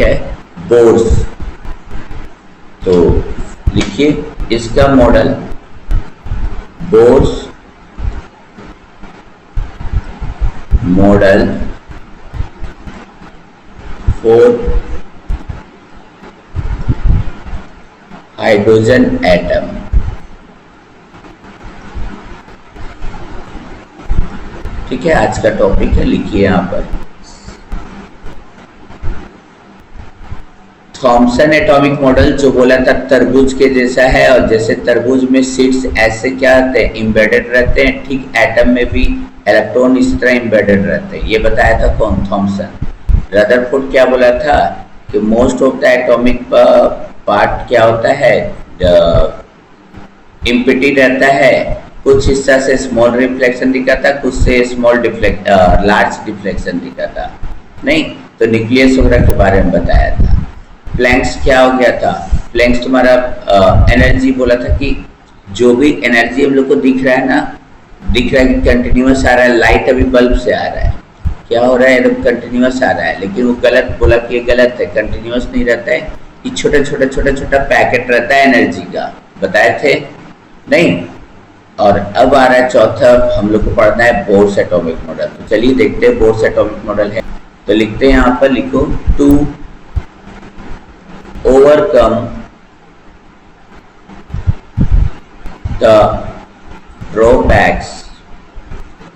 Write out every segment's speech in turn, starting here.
है बोर्स। तो लिखिए इसका model Bohr's model for hydrogen atom. ठीक है, आज का टॉपिक है, लिखिए यहां पर थॉमसन एटॉमिक मॉडल। जो बोला था तरबूज के जैसा है, और जैसे तरबूज में सीड्स ऐसे क्या रहते हैं, एम्बेडेड रहते हैं, ठीक एटम में भी इलेक्ट्रॉन इस तरह एम्बेडेड रहते हैं। ये बताया था कौन, थॉमसन। रदरफोर्ड क्या बोला था कि most of the atomic part क्या होता है, एम्प्टी रहता है, कुछ हिस्सा से स्मॉल रिफ्लेक्शन दिखाता, कुछ से लार्ज डिफ्लेक्शन दिखाता। नहीं तो न्यूक्लियस वगैरह के बारे में बताया था। प्लैंक्स क्या हो गया था, प्लैंक्स तुम्हारा एनर्जी बोला था कि जो भी एनर्जी हम लोग को दिख रहा है ना, दिख रहा है कि कंटिन्यूस आ रहा है, लाइट अभी बल्ब से आ रहा है, क्या हो रहा है, एकदम कंटिन्यूस आ रहा है, लेकिन वो गलत बोला कि ये गलत है, कंटिन्यूस नहीं रहता है, ये छोटा छोटा पैकेट रहता है एनर्जी का, बताए थे नहीं। और अब आ रहा है चौथा, हम लोग को पढ़ना है बोर्स एटॉमिक मॉडल। तो चलिए देखते हैं बोर्स एटॉमिक मॉडल है। तो लिखते हैं यहाँ पर, लिखो to overcome the drawbacks.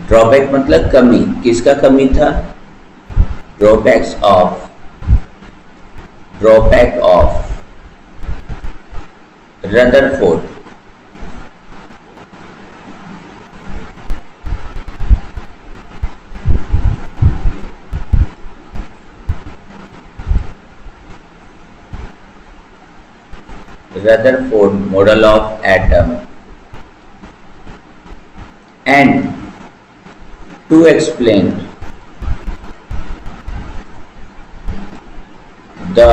Drawback मतलब कमी, किसका कमी था, drawback of Rutherford. Rutherford model of atom, and to explain the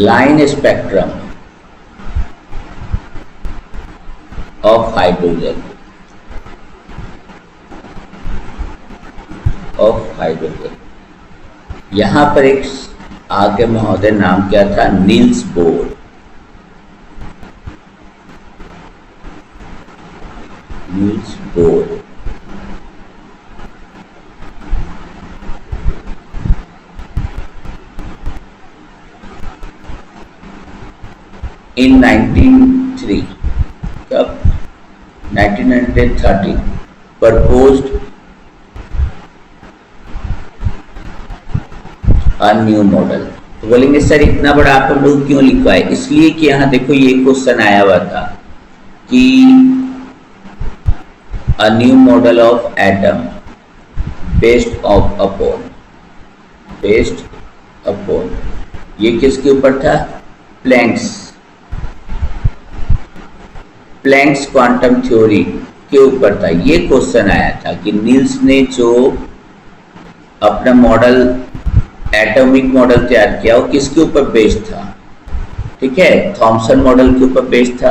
line spectrum of hydrogen यहाँ पर एक आगे महोदय नाम क्या था, नील्स बोर। इन 1903 कब 1913 प्रपोज्ड अ न्यू मॉडल। तो बोलेंगे सर इतना बड़ा आप लोग क्यों लिखवा है, इसलिए कि यहाँ देखो ये क्वेश्चन आया हुआ था कि a new model of atom based upon ये किसके ऊपर था, प्लैंक्स क्वांटम थ्योरी के ऊपर था। ये क्वेश्चन आया था कि नील्स ने जो अपना मॉडल एटॉमिक मॉडल तैयार किया वो किसके ऊपर बेस्ड था। ठीक है, थॉमसन मॉडल के ऊपर बेस्ड था,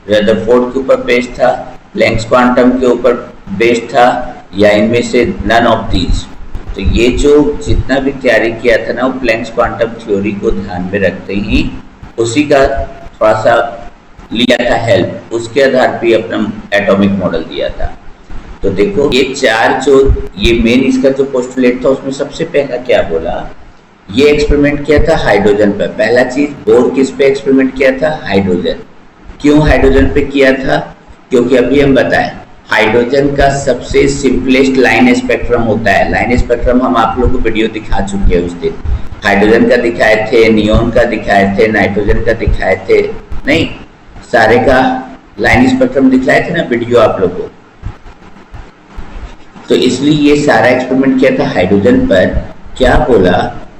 रदरफोर्ड के ऊपर बेस्ड था, प्लैंक्स क्वांटम के ऊपर बेस्ड था, या इनमें से नन ऑफ दीज। तो ये जो जितना भी तैयारी किया था ना, वो प्लैंक्स क्वांटम थ्योरी को ध्यान में रखते ही उसी का थोड़ा सा लिया था हेल्प, उसके आधार पर अपना एटॉमिक मॉडल दिया था। तो देखो ये चार जो ये मेन इसका जो पोस्टुलेट था, उसमें सबसे पहला क्या बोला, ये एक्सपेरिमेंट किया था हाइड्रोजन पर। पहला चीज, बोर किस पे एक्सपेरिमेंट किया था, हाइड्रोजन। क्यों हाइड्रोजन पे किया था, क्योंकि अभी हम बताएं हाइड्रोजन का सबसे सिंपलेस्ट लाइन स्पेक्ट्रम होता है। लाइन स्पेक्ट्रम हम आप लोगों को वीडियो दिखा चुके हैं उस दिन, हाइड्रोजन का दिखाए थे, नियोन का दिखाए थे, नाइट्रोजन का दिखाए थे, नहीं सारे का लाइन स्पेक्ट्रम दिखलाए थे ना वीडियो आप लोग को। तो इसलिए ये सारा एक्सपेरिमेंट किया था हाइड्रोजन पर। क्या बोला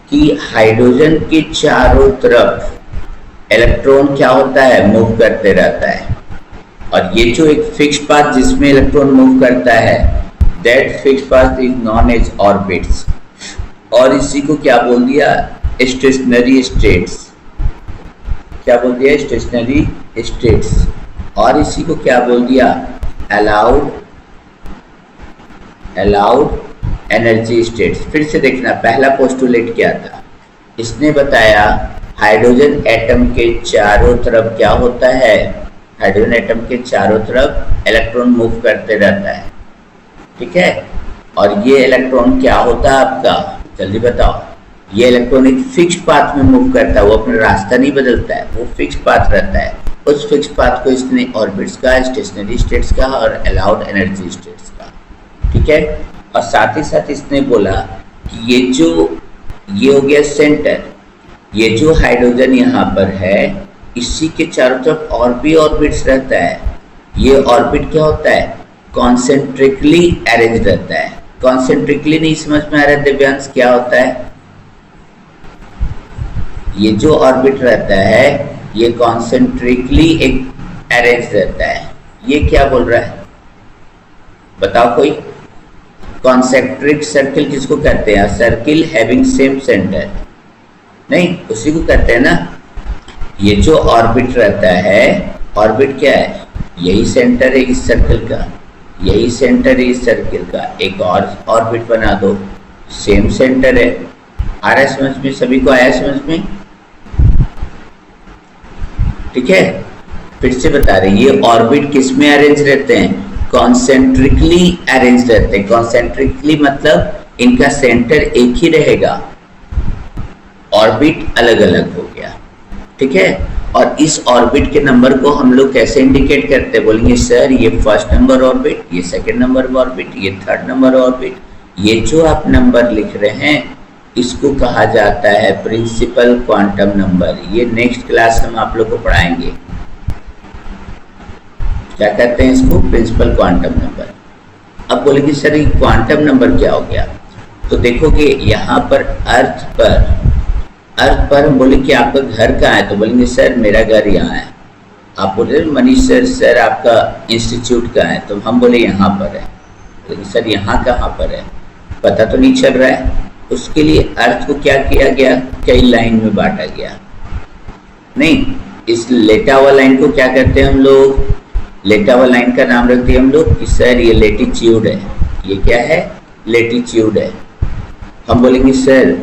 कि हाइड्रोजन के चारों तरफ इलेक्ट्रॉन क्या होता है, मूव करते रहता है, और ये जो एक फिक्स पाथ जिसमें इलेक्ट्रॉन मूव करता है, that fix path is known as orbits, और इसी को क्या बोल दिया, स्टेशनरी स्टेट्स। क्या बोल दिया, स्टेशनरी स्टेट्स। और इसी को क्या बोल दिया, अलाउड एनर्जी स्टेट्स। फिर से देखना, पहला पोस्टुलेट क्या था, इसने बताया हाइड्रोजन एटम के चारों तरफ क्या होता है, हाइड्रोजन एटम के चारों तरफ इलेक्ट्रॉन मूव करते रहता है, ठीक है। और ये इलेक्ट्रॉन क्या होता है आपका, जल्दी बताओ। ये इलेक्ट्रॉन एक फिक्स पाथ में मूव करता है, वो अपना रास्ता नहीं बदलता है, वो फिक्स पाथ रहता है। उस फिक्स पाथ को इसने ऑर्बिट्स का, स्टेशनरी स्टेट्स का और अलाउड एनर्जी स्टेट्स का, ठीक है। और साथ ही साथ इसने बोला कि ये हो गया सेंटर, ये जो हाइड्रोजन यहाँ पर है इसी के चारों तरफ और भी ऑर्बिट्स रहता है। ये ऑर्बिट क्या होता है, कॉन्सेंट्रिकली अरेंज रहता है। कॉन्सेंट्रिकली नहीं समझ में आ रहा है दिव्यांश, क्या होता है, ये जो ऑर्बिट रहता है ये कॉन्सेंट्रिकली एक अरेंज रहता है। ये क्या बोल रहा है बताओ कोई। कॉन्सेंट्रिक सर्किल किसको कहते हैं, सर्किल हैविंग सेम सेंटर, नहीं उसी को कहते हैं ना। ये जो ऑर्बिट रहता है, ऑर्बिट क्या है, यही सेंटर है इस सर्किल का, यही सेंटर है इस सर्किल का। एक और ऑर्बिट बना दो, सेम सेंटर है। आ रहा है समझ में, सभी को आया समझ में, ठीक है। फिर से बता रहे, ये ऑर्बिट किस में अरेंज रहते हैं, कॉन्सेंट्रिकली अरेंज रहते हैं। कॉन्सेंट्रिकली मतलब इनका सेंटर एक ही रहेगा, ऑर्बिट अलग अलग हो गया, ठीक है। और इस ऑर्बिट के नंबर को हम लोग कैसे इंडिकेट करते हैं, बोलेंगे सर ये फर्स्ट नंबर ऑर्बिट, ये सेकंड नंबर ऑर्बिट, ये थर्ड नंबर ऑर्बिट। ये जो आप नंबर लिख रहे हैं इसको कहा जाता है प्रिंसिपल क्वांटम नंबर। ये नेक्स्ट क्लास हम आप लोग को पढ़ाएंगे, क्या कहते हैं इसको, प्रिंसिपल क्वांटम नंबर। अब बोलेंगे सर ये क्वांटम नंबर क्या हो गया, तो देखोगे यहाँ पर अर्थ पर हम बोले कि आपका घर कहाँ है, तो बोलेंगे सर मेरा घर यहाँ है। आप बोले मनीष सर आपका इंस्टीट्यूट कहाँ है, तो हम बोले यहाँ पर है। बोलेंगे सर यहाँ कहाँ पर है, पता तो नहीं चल रहा है। उसके लिए अर्थ को क्या किया गया, कई लाइन में बांटा गया। नहीं, इस लेटा हुआ लाइन को क्या कहते हैं हम लोग, लेटा हुआ लाइन का नाम रख दिया हम लोग कि सर ये लेटीट्यूड है। ये क्या है, लेटीट्यूड है। हम बोलेंगे सर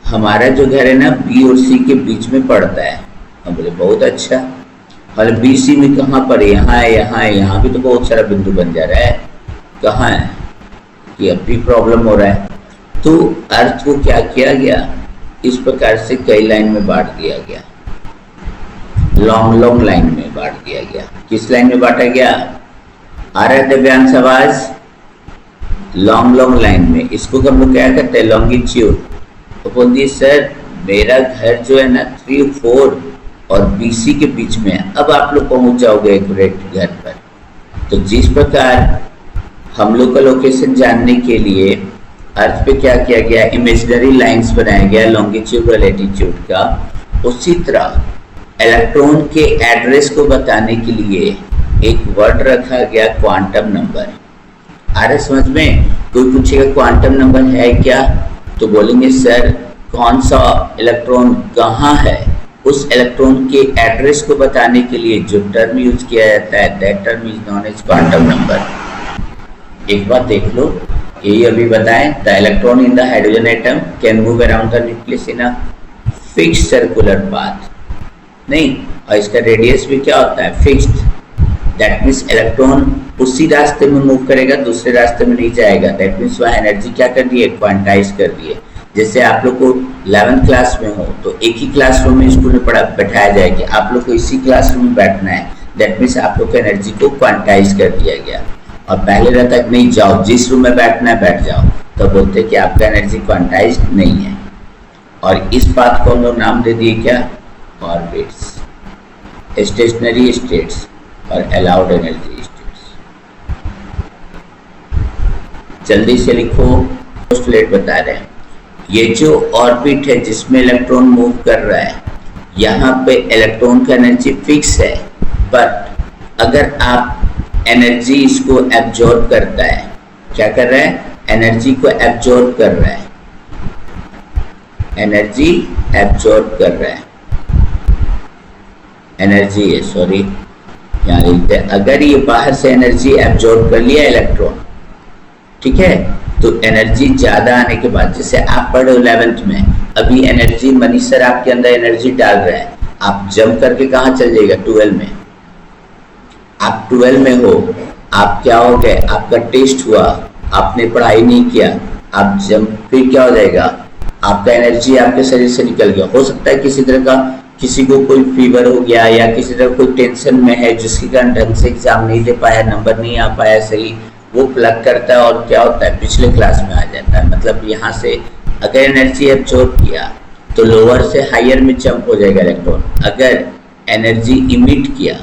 हमारा जो घर है ना बी और सी के बीच में पड़ता है। हम बोले बहुत अच्छा, और बी सी में कहाँ पर, यहाँ है, यहाँ है, यहाँ भी तो बहुत सारा बिंदु बन जा रहा है, कहाँ है, ये अब भी प्रॉब्लम हो रहा है। तो अर्थ को क्या किया गया, इस प्रकार से कई लाइन में बांट दिया गया, लॉन्ग लाइन में बांट दिया गया। किस लाइन में बांटा गया, आ रहा है दिव्यांश आवाज, लॉन्ग लाइन में। इसको हम लोग क्या कहते हैं, लॉन्गिट्यूड। तो बोल दिए सर मेरा घर जो है ना 3, 4 और BC के बीच में है। अब आप लोग पहुंच जाओगे एक्यूरेट घर पर। तो जिस प्रकार हम लोग का लोकेशन जानने के लिए अर्थ पे क्या किया गया, इमेजिनरी लाइंस बनाया गया लॉन्गिट्यूड और लैटिट्यूड का, उसी तरह इलेक्ट्रॉन के एड्रेस को बताने के लिए एक वर्ड रखा गया क्वांटम नंबर। आ रहा समझ में, कोई पूछेगा क्वांटम नंबर है क्या, तो बोलेंगे सर कौन सा इलेक्ट्रॉन कहाँ है, उस इलेक्ट्रॉन के एड्रेस को बताने के लिए जो टर्म यूज किया जाता है that term is known as quantum number. एक बात देख लो, यही अभी बताएं, the electron in the hydrogen atom can move around the nucleus in a fixed circular path. नहीं, और इसका रेडियस भी क्या होता है, फिक्स्ड। दैट मीन्स इलेक्ट्रॉन उसी रास्ते में मूव करेगा, दूसरे रास्ते में नहीं जाएगा। दैट मीन्स वहाँ एनर्जी क्या कर दी है, क्वांटाइज कर दी है। जैसे आप लोग को 11th क्लास में हो तो एक ही क्लासरूम में स्कूल में बैठाया जाए कि आप लोग को इसी क्लासरूम में बैठना है। दैट मीन्स आप लोग को एनर्जी को क्वांटाइज कर दिया गया। और पहले रहता कि नहीं जाओ, जिस रूम में बैठना है बैठ जाओ, तो बोलते कि आपका एनर्जी क्वांटाइज नहीं है। और इस बात को हम लोग नाम दे दिए क्या, ऑर्बिट्स, स्टेशनरी स्टेट्स और अलाउड एनर्जी स्टेट्स। जल्दी से लिखो, पोस्टुलेट बता रहे हैं। ये जो ऑर्बिट है जिसमें इलेक्ट्रॉन मूव कर रहा है, यहाँ पे इलेक्ट्रॉन का एनर्जी फिक्स है, बट अगर आप एनर्जी इसको एब्जॉर्ब करता है, क्या कर रहा है, एनर्जी को एब्जॉर्ब कर रहा है, एनर्जी एब्जॉर्ब कर रहा है, एनर्जी है, सॉरी यहाँ लिखते हैं, अगर ये बाहर से एनर्जी एब्जॉर्ब कर लिया इलेक्ट्रॉन, ठीक है, तो एनर्जी ज्यादा आने के बाद, जैसे आप पढ़ रहे हो 11th में, अभी एनर्जी मनीष सर आपके अंदर एनर्जी डाल रहे हैं, आप जंप करके कहाँ चल जाएगा 12 में। आप 12 में हो, आप क्या हो गए, आपका टेस्ट हुआ, आपने पढ़ाई नहीं किया, आप जंप, फिर क्या हो जाएगा, आपका एनर्जी आपके शरीर से निकल गया। हो सकता है किसी तरह का, किसी को कोई फीवर हो गया या किसी तरह कोई टेंशन में है जिसके कारण ढंग से एग्जाम नहीं दे पाया, नंबर नहीं आ पाया सही, वो प्लग करता है और क्या होता है, पिछले क्लास में आ जाता है। मतलब यहाँ से अगर एनर्जी एब्जॉर्ब किया तो लोअर से हायर में जंप हो जाएगा इलेक्ट्रॉन। अगर एनर्जी इमिट किया,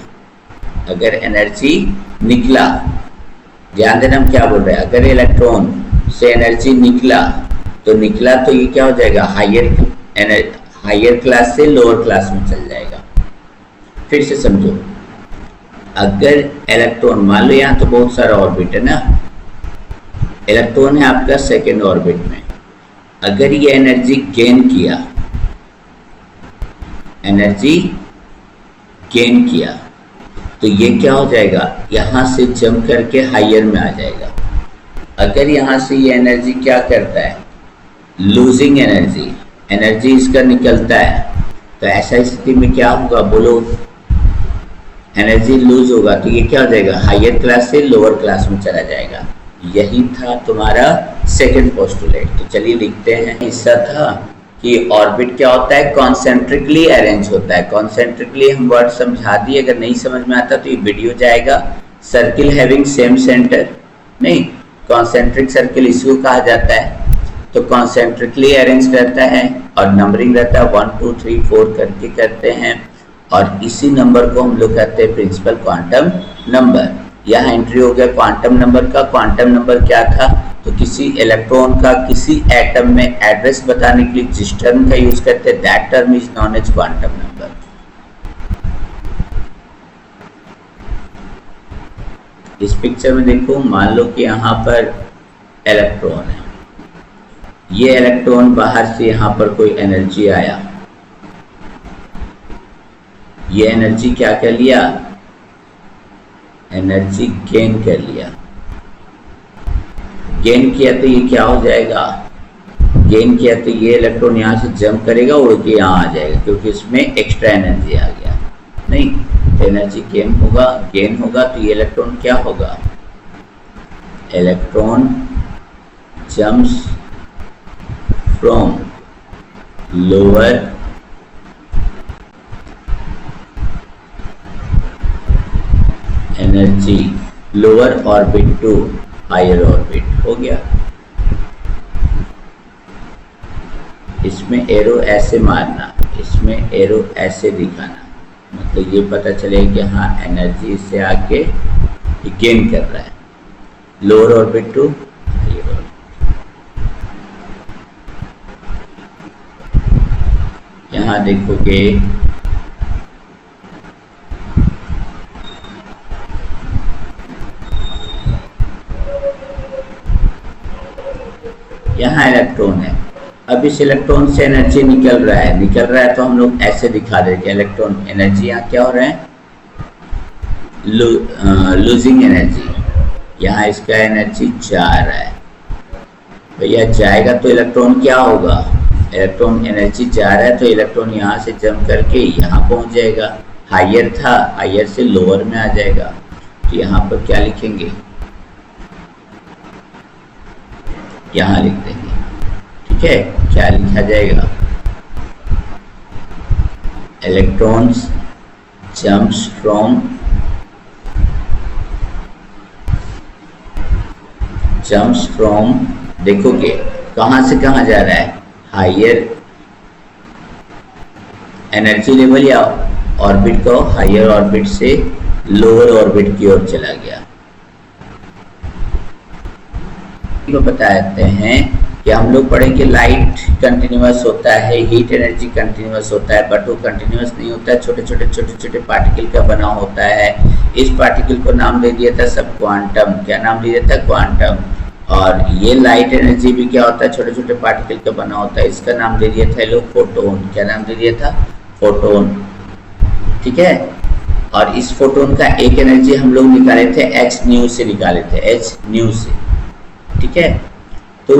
अगर एनर्जी निकला, ध्यान देना हम क्या बोल रहे हैं, अगर इलेक्ट्रॉन से एनर्जी निकला तो ये क्या हो जाएगा, हायर क्लास से लोअर क्लास में चल जाएगा। फिर से समझो, अगर इलेक्ट्रॉन, मान लो यहाँ तो बहुत सारा ऑर्बिट है ना, इलेक्ट्रॉन है आपका सेकेंड ऑर्बिट में, अगर ये एनर्जी गेन किया तो ये क्या हो जाएगा, यहाँ से जंप करके हायर में आ जाएगा। अगर यहाँ से ये एनर्जी क्या करता है, लूजिंग एनर्जी इसका निकलता है, तो ऐसा स्थिति में क्या होगा बोलो, एनर्जी लूज होगा तो ये क्या हो जाएगा, हायर क्लास से लोअर क्लास में चला जाएगा। यही था तुम्हारा सेकंड पोस्टुलेट। तो चलिए लिखते हैं, हिस्सा था कि ऑर्बिट क्या होता है, कॉन्सेंट्रिकली अरेंज होता है। कॉन्सेंट्रिकली हम वर्ड समझा दिए, अगर नहीं समझ में आता तो ये वीडियो जाएगा। सर्किल हैविंग सेम सेंटर, नहीं, कॉन्सेंट्रिक सर्किल इसको कहा जाता है। तो कॉन्सेंट्रिकली अरेंज रहता है और नंबरिंग रहता है 1 2 3 4 करके करते हैं, और इसी नंबर को हम लोग कहते हैं प्रिंसिपल क्वांटम नंबर। यहाँ एंट्री हो गया क्वांटम नंबर का। क्वांटम नंबर क्या था, तो किसी इलेक्ट्रॉन का किसी एटम में एड्रेस बताने के लिए जिस टर्म का यूज करते हैं, that term is known as quantum number. इस पिक्चर में देखो, मान लो कि यहाँ पर इलेक्ट्रॉन है, ये इलेक्ट्रॉन बाहर से यहाँ पर कोई एनर्जी आया, ये एनर्जी क्या कर लिया, एनर्जी गेन कर लिया। गेन किया तो ये क्या हो जाएगा, गेन किया तो ये इलेक्ट्रॉन यहाँ से जंप करेगा, उड़ के यहाँ आ जाएगा, क्योंकि इसमें एक्स्ट्रा एनर्जी आ गया। नहीं, तो एनर्जी गेन होगा तो ये इलेक्ट्रॉन क्या होगा, electron jumps from lower energy lower orbit to higher orbit. हो गया। इसमें एरो ऐसे मारना, इसमें एरो ऐसे दिखाना, मतलब ये पता चले कि हाँ एनर्जी से आके गेन कर रहा है, lower orbit to higher orbit. यहाँ देखोगे यहाँ इलेक्ट्रॉन है, अब इस इलेक्ट्रॉन से एनर्जी निकल रहा है तो हम लोग ऐसे दिखा देंगे, इलेक्ट्रॉन एनर्जी यहाँ क्या हो रहा है, लूजिंग एनर्जी। यहाँ इसका एनर्जी जा रहा है, भैया जाएगा तो इलेक्ट्रॉन क्या होगा, इलेक्ट्रॉन एनर्जी जा रहा है तो इलेक्ट्रॉन यहाँ से जंप करके यहाँ पहुँच जाएगा। हायर था, हायर से लोअर में आ जाएगा। तो यहाँ पर क्या लिखेंगे, यहाँ लिख देंगे, ठीक है। क्या लिखा जाएगा, इलेक्ट्रॉन्स जम्प्स फ्रॉम, देखोगे कहाँ से कहाँ जा रहा है, हायर एनर्जी लेवल या ऑर्बिट को हायर ऑर्बिट से लोअर ऑर्बिट की ओर चला गया। को बताते हैं कि हम लोग पढ़े कि लाइट कंटिन्यूअस होता है, हीट एनर्जी कंटिन्यूअस होता है, बट वो कंटिन्यूअस नहीं होता है, छोटे छोटे पार्टिकल का बना होता है। इस पार्टिकल को नाम दे दिया था सब क्वांटम। क्या नाम दिया था, क्वांटम। और ये लाइट एनर्जी भी क्या होता है, छोटे छोटे पार्टिकल का बना होता है, इसका नाम दे दिया था लोग फोटोन। क्या नाम दे दिया था, फोटोन, ठीक है। और इस फोटोन का एक एनर्जी हम लोग निकाले थे h न्यू से निकाले थे, h न्यू से, ठीक है। तो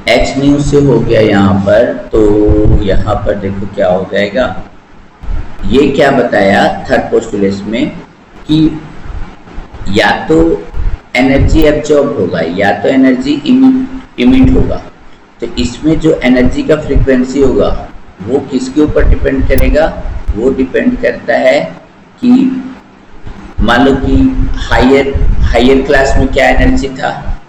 एच न्यू से हो गया यहाँ पर, तो यहाँ पर देखो क्या हो जाएगा। ये क्या बताया थर्ड पोस्टुलेट में कि या तो एनर्जी एब्जॉर्ब होगा या तो एनर्जी इमिट होगा। तो इसमें जो एनर्जी का फ्रीक्वेंसी होगा वो किसके ऊपर डिपेंड करेगा? वो डिपेंड करता है कि मान लो कि हायर क्लास में क्या एनर्जी था,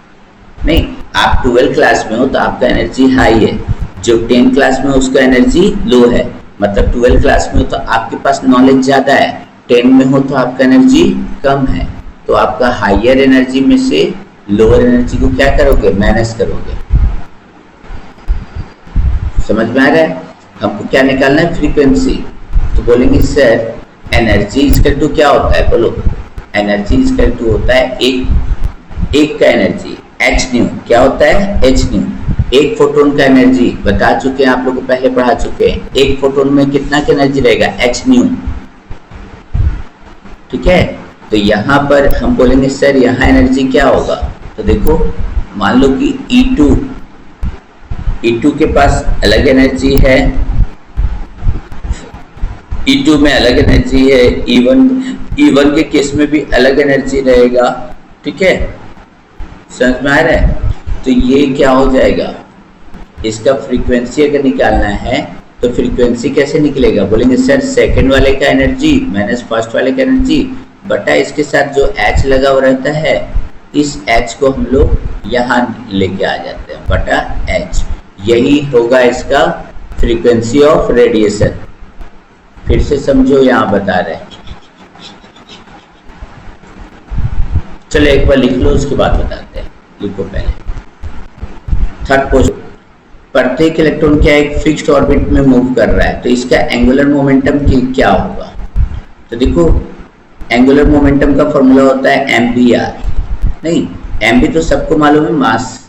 नहीं आप 12 क्लास में हो तो आपका एनर्जी हाई है, जो 10 क्लास में उसका एनर्जी लो है। मतलब 12 क्लास में हो तो आपके पास नॉलेज ज़्यादा है, 10 में हो तो आपका एनर्जी कम है, तो आपका हायर एनर्जी में से लोअर एनर्जी को क्या करोगे? मैनेज करोगे। समझ में आ रहा है? हमको क्या निकालना है? फ्रीक्वेंसी। तो बोलेंगे सर एनर्जी इक्वल टू क्या होता है? बोलो। एनर्जी इक्वल टू होता है एक का एनर्जी एच न्यू। क्या होता है? H new. एक फोटोन का एनर्जी बता चुके हैं आप लोग को, पहले पढ़ा चुके हैं। एक फोटोन में कितना की एनर्जी रहेगा? H new. ठीक है, तो यहाँ पर हम बोलेंगे सर यहाँ एनर्जी क्या होगा? तो देखो मान लो कि E2 के पास अलग एनर्जी है, E2 में अलग एनर्जी है, E1 के केस में भी अलग एनर्जी रहेगा। ठीक है, समझ में आ रहा है? तो ये क्या हो जाएगा? इसका फ्रीक्वेंसी अगर निकालना है तो फ्रीक्वेंसी कैसे निकलेगा? बोलेंगे सर सेकंड वाले का एनर्जी माइनस फर्स्ट वाले का एनर्जी बटा इसके साथ जो H लगा हुआ रहता है, इस H को हम लोग यहाँ लेके आ जाते हैं बटा H। यही होगा इसका फ्रीक्वेंसी ऑफ रेडिएशन। फिर से समझो, यहाँ बता रहे हैं। चलो एक बार लिख लो, उसके बाद बताते हैं। लिखो पहले थर्ड पोस्ट। प्रत्येक इलेक्ट्रॉन क्या एक फिक्स्ड ऑर्बिट में मूव कर रहा है, तो इसका एंगुलर मोमेंटम क्या होगा? तो देखो एंगुलर मोमेंटम का फॉर्मूला होता है mvr। नहीं, mv तो सबको मालूम है, मास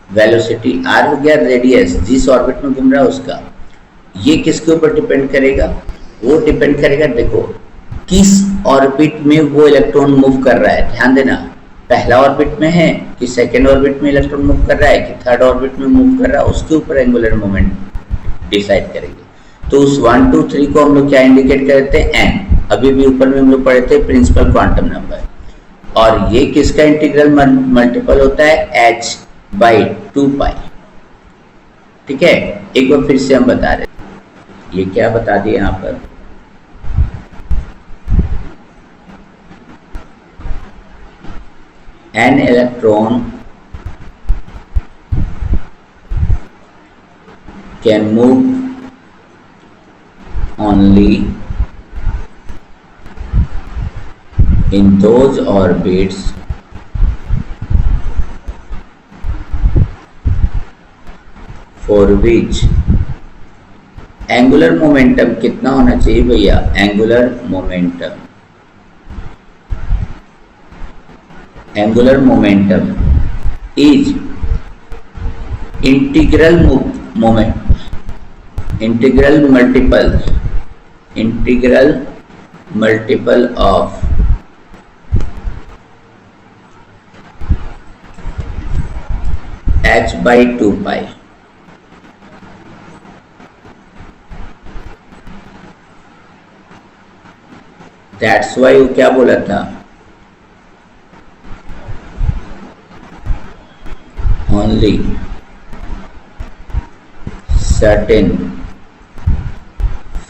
वेलोसिटी, r हो गया रेडियस, जिस ऑर्बिट में घूम रहा है उसका। ये किसके ऊपर डिपेंड करेगा? वो डिपेंड करेगा देखो किस ऑर्बिट में वो इलेक्ट्रॉन मूव कर रहा है। ध्यान देना, पहला ऑर्बिट में है कि सेकेंड ऑर्बिट में इलेक्ट्रॉन मूव कर रहा है कि थर्ड ऑर्बिट में मूव कर रहा है, उसके ऊपर एंगुलर मोमेंट डिसाइड करेंगे। तो उस 1 2 3 को हम लोग क्या इंडिकेट करते हैं? n। अभी भी ऊपर में हम लोग पढ़े थे प्रिंसिपल क्वांटम नंबर। और ये किसका इंटीग्रल मल्टीपल होता है? h बाई 2 पाई। ठीक है, एक बार फिर से हम बता रहे हैं। ये क्या बता दिए यहाँ पर? an electron can move only in those orbits for which angular momentum कितना होना चाहिए भैया? Angular momentum is integral multiple of h by 2 pi. That's why वो क्या बोला था? Only certain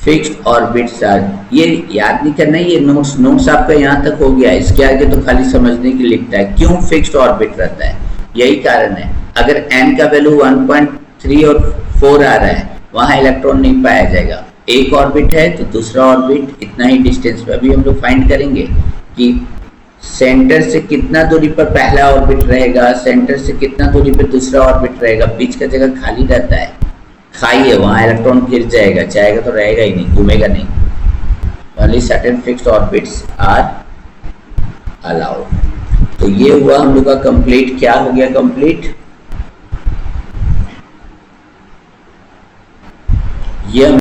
fixed orbits are. ये याद नहीं करना है, ये नोट्स आपका यहाँ तक हो गया। इसके आगे तो खाली समझने के लिए लिखता है क्यों फिक्स्ड ऑर्बिट रहता है। यही कारण है, अगर n का वैल्यू 1.3 और 4 आ रहा है, वहां इलेक्ट्रॉन नहीं पाया जाएगा। एक ऑर्बिट है तो दूसरा ऑर्बिट इतना ही डिस्टेंस पे। अभी हम लोग फाइंड करेंगे कि सेंटर से कितना दूरी पर पहला ऑर्बिट रहेगा, सेंटर से कितना दूरी पर दूसरा ऑर्बिट रहेगा। बीच का जगह खाली रहता है, खाई है, वहां इलेक्ट्रॉन गिर जाएगा तो रहेगा ही नहीं, घूमेगा नहीं। Only certain fixed orbits are allowed. तो ये हुआ हम लोग का कंप्लीट। क्या हो गया कंप्लीट? ये